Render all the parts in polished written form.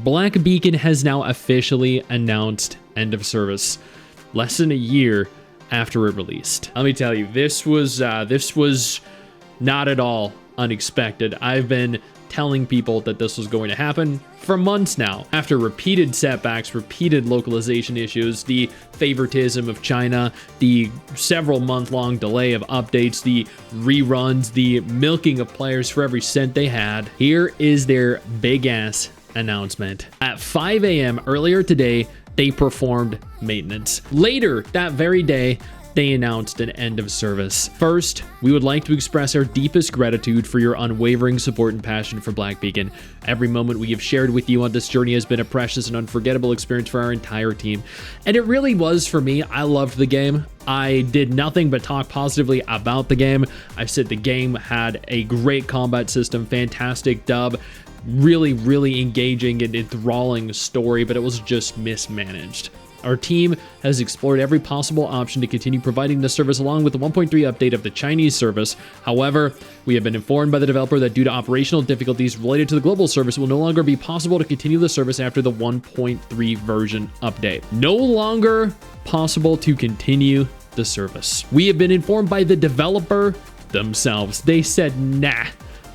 Black Beacon has now officially announced end of service, less than a year after it released. Let me tell you, this was not at all unexpected. I've been telling people that this was going to happen for months now. After repeated setbacks, repeated localization issues, the favoritism of China, the several month-long delay of updates, the reruns, the milking of players for every cent they had, here is their big-ass announcement. At 5 a.m. earlier today, they performed maintenance. Later that very day, they announced an end of service. First, we would like to express our deepest gratitude for your unwavering support and passion for Black Beacon. Every moment we have shared with you on this journey has been a precious and unforgettable experience for our entire team. And it really was for me. I loved the game. I did nothing but talk positively about the game. I said the game had a great combat system, fantastic dub, really, really engaging and enthralling story, but it was just mismanaged. Our team has explored every possible option to continue providing the service along with the 1.3 update of the Chinese service. However, we have been informed by the developer that due to operational difficulties related to the global service, it will no longer be possible to continue the service after the 1.3 version update. No longer possible to continue the service. We have been informed by the developer themselves. They said, nah,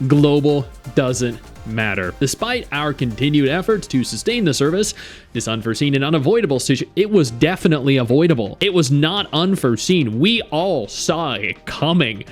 global doesn't matter. Despite our continued efforts to sustain the service, this unforeseen and unavoidable situation, it was definitely avoidable. It was not unforeseen. We all saw it coming,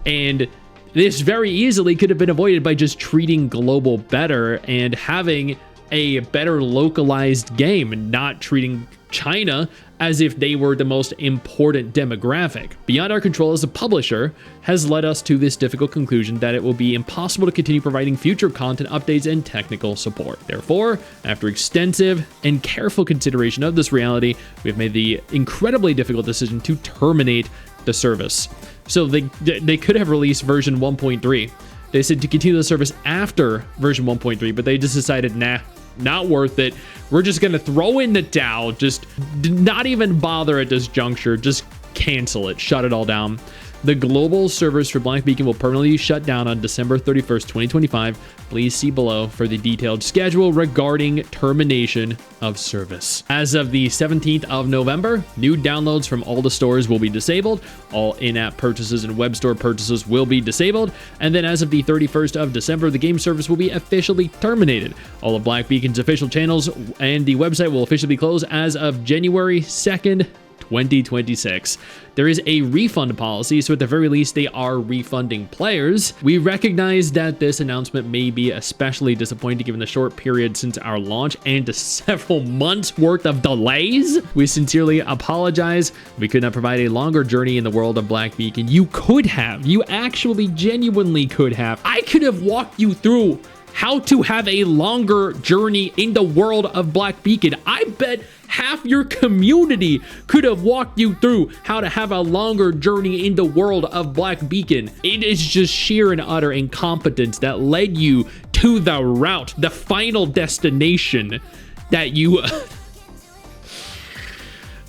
and this very easily could have been avoided by just treating global better and having a better localized game and not treating China as if they were the most important demographic. Beyond our control as a publisher has led us to this difficult conclusion that it will be impossible to continue providing future content updates and technical support. Therefore, after extensive and careful consideration of this reality, we have made the incredibly difficult decision to terminate the service. So they could have released version 1.3. They said to continue the service after version 1.3, but they just decided, nah, not worth it. We're just going to throw in the towel, just not even bother at this juncture, just cancel it, shut it all down. The global servers for Black Beacon will permanently shut down on December 31st, 2025. Please see below for the detailed schedule regarding termination of service. As of the 17th of November, new downloads from all the stores will be disabled. All in-app purchases and web store purchases will be disabled. And then as of the 31st of December, the game service will be officially terminated. All of Black Beacon's official channels and the website will officially be closed as of January 2nd, 2026. There is a refund policy, so at the very least, they are refunding players. We recognize that this announcement may be especially disappointing given the short period since our launch and the several months worth of delays. We sincerely apologize. We could not provide a longer journey in the world of Black Beacon. You could have. You actually genuinely could have. I could have walked you through how to have a longer journey in the world of Black Beacon. I bet half your community could have walked you through how to have a longer journey in the world of Black Beacon. It is just sheer and utter incompetence that led you to the route, the final destination that you...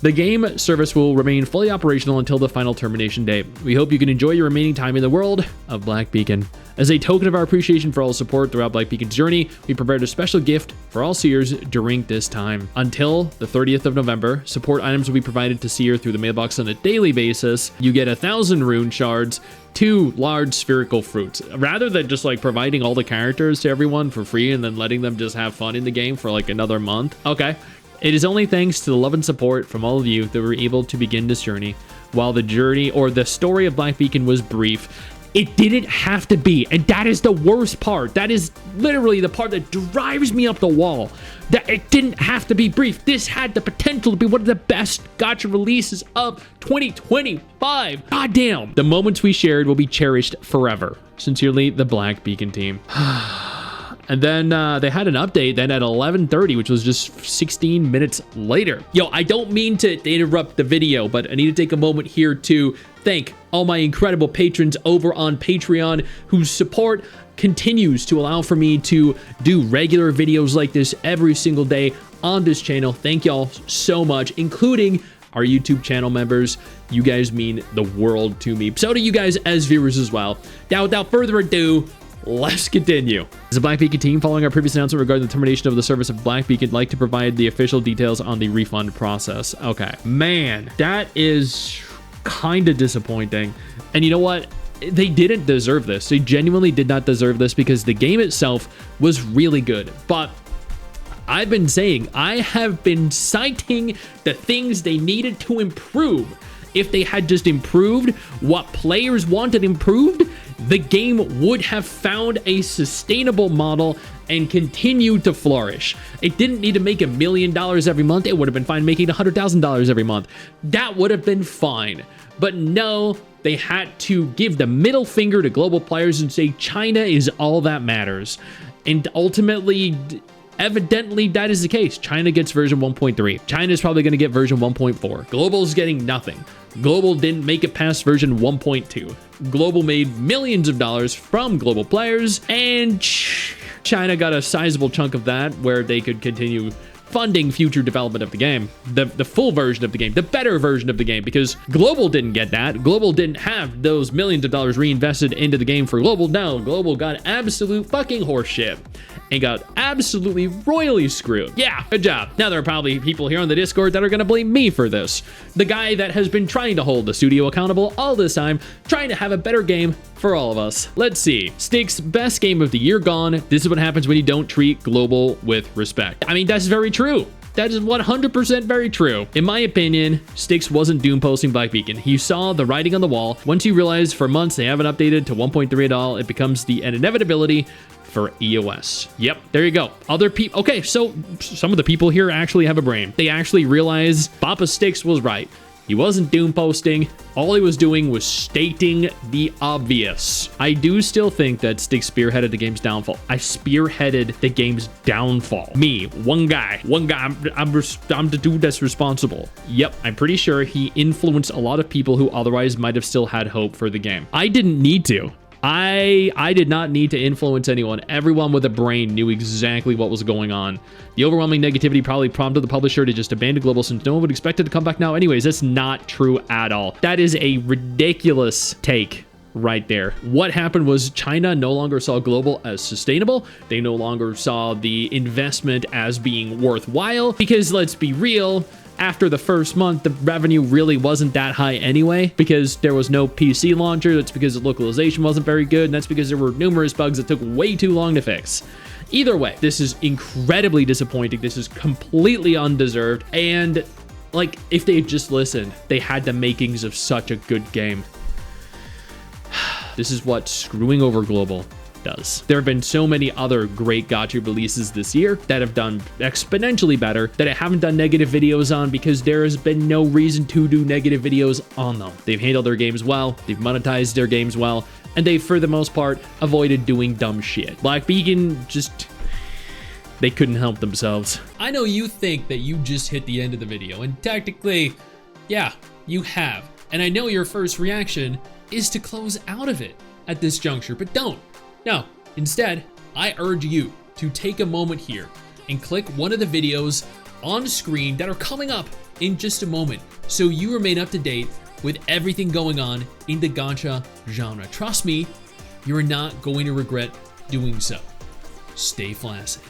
The game service will remain fully operational until the final termination date. We hope you can enjoy your remaining time in the world of Black Beacon. As a token of our appreciation for all the support throughout Black Beacon's journey, we prepared a special gift for all seers during this time. Until the 30th of November, support items will be provided to seer through the mailbox on a daily basis. You get 1,000 rune shards, 2 large spherical fruits. Rather than just like providing all the characters to everyone for free and then letting them just have fun in the game for like another month. Okay. It is only thanks to the love and support from all of you that we're able to begin this journey. While the journey or the story of Black Beacon was brief, it didn't have to be, and that is the worst part. That is literally the part that drives me up the wall. That it didn't have to be brief. This had the potential to be one of the best gacha releases of 2025. Goddamn. The moments we shared will be cherished forever. Sincerely, the Black Beacon team. And then they had an update then at 11:30, which was just 16 minutes later. Yo, I don't mean to interrupt the video, but I need to take a moment here to thank all my incredible patrons over on Patreon whose support continues to allow for me to do regular videos like this every single day on this channel. Thank y'all so much, including our YouTube channel members. You guys mean the world to me. So do you guys as viewers as well. Now, without further ado, let's continue. As a Black Beacon team, following our previous announcement regarding the termination of the service of Black Beacon, like to provide the official details on the refund process. Okay, man, that is kind of disappointing. And you know what? They didn't deserve this. They genuinely did not deserve this because the game itself was really good. But I've been saying, I have been citing the things they needed to improve. If they had just improved what players wanted improved, the game would have found a sustainable model and continued to flourish. It didn't need to make $1 million every month. It would have been fine making $100,000 every month. That would have been fine. But no, they had to give the middle finger to global players and say China is all that matters. And ultimately, evidently, that is the case. China gets version 1.3. China is probably going to get version 1.4. Global's getting nothing. Global didn't make it past version 1.2. Global made millions of dollars from global players, and China got a sizable chunk of that where they could continue funding future development of the game, the full version of the game, the better version of the game, because Global didn't get that. Global didn't have those millions of dollars reinvested into the game for Global. No, Global got absolute fucking horseshit and got absolutely royally screwed. Yeah, good job. Now there are probably people here on the Discord that are gonna blame me for this. The guy that has been trying to hold the studio accountable all this time, trying to have a better game for all of us. Let's see. Stix, best game of the year gone. This is what happens when you don't treat Global with respect. I mean, that's very true. That is 100% very true. In my opinion, Stix wasn't doom posting Black Beacon. He saw the writing on the wall. Once you realize for months they haven't updated to 1.3 at all, it becomes an inevitability for EOS. Yep, there you go. Other people, okay, so some of the people here actually have a brain. They actually realize Papa Stix was right. He wasn't doom posting. All he was doing was stating the obvious. I do still think that Stix spearheaded the game's downfall. I spearheaded the game's downfall. Me, one guy. I'm the dude that's responsible. Yep, I'm pretty sure he influenced a lot of people who otherwise might have still had hope for the game. I didn't need to. I did not need to influence anyone. Everyone with a brain knew exactly what was going on. The overwhelming negativity probably prompted the publisher to just abandon Global since no one would expect it to come back now anyways. That's not true at all. That is a ridiculous take right there. What happened was China no longer saw Global as sustainable. They no longer saw the investment as being worthwhile because let's be real, after the first month, the revenue really wasn't that high anyway because there was no PC launcher. That's because the localization wasn't very good, and that's because there were numerous bugs that took way too long to fix. Either way, this is incredibly disappointing. This is completely undeserved, and like, if they had just listened, they had the makings of such a good game. This is what screwing over Global does. There have been so many other great Gacha releases this year that have done exponentially better that I haven't done negative videos on because there has been no reason to do negative videos on them. They've handled their games well, they've monetized their games well, and they, for the most part, avoided doing dumb shit. Black Beacon just... they couldn't help themselves. I know you think that you just hit the end of the video, and technically, yeah, you have. And I know your first reaction is to close out of it at this juncture, but don't. No, instead, I urge you to take a moment here and click one of the videos on screen that are coming up in just a moment so you remain up to date with everything going on in the Gacha genre. Trust me, you're not going to regret doing so. Stay flaccid.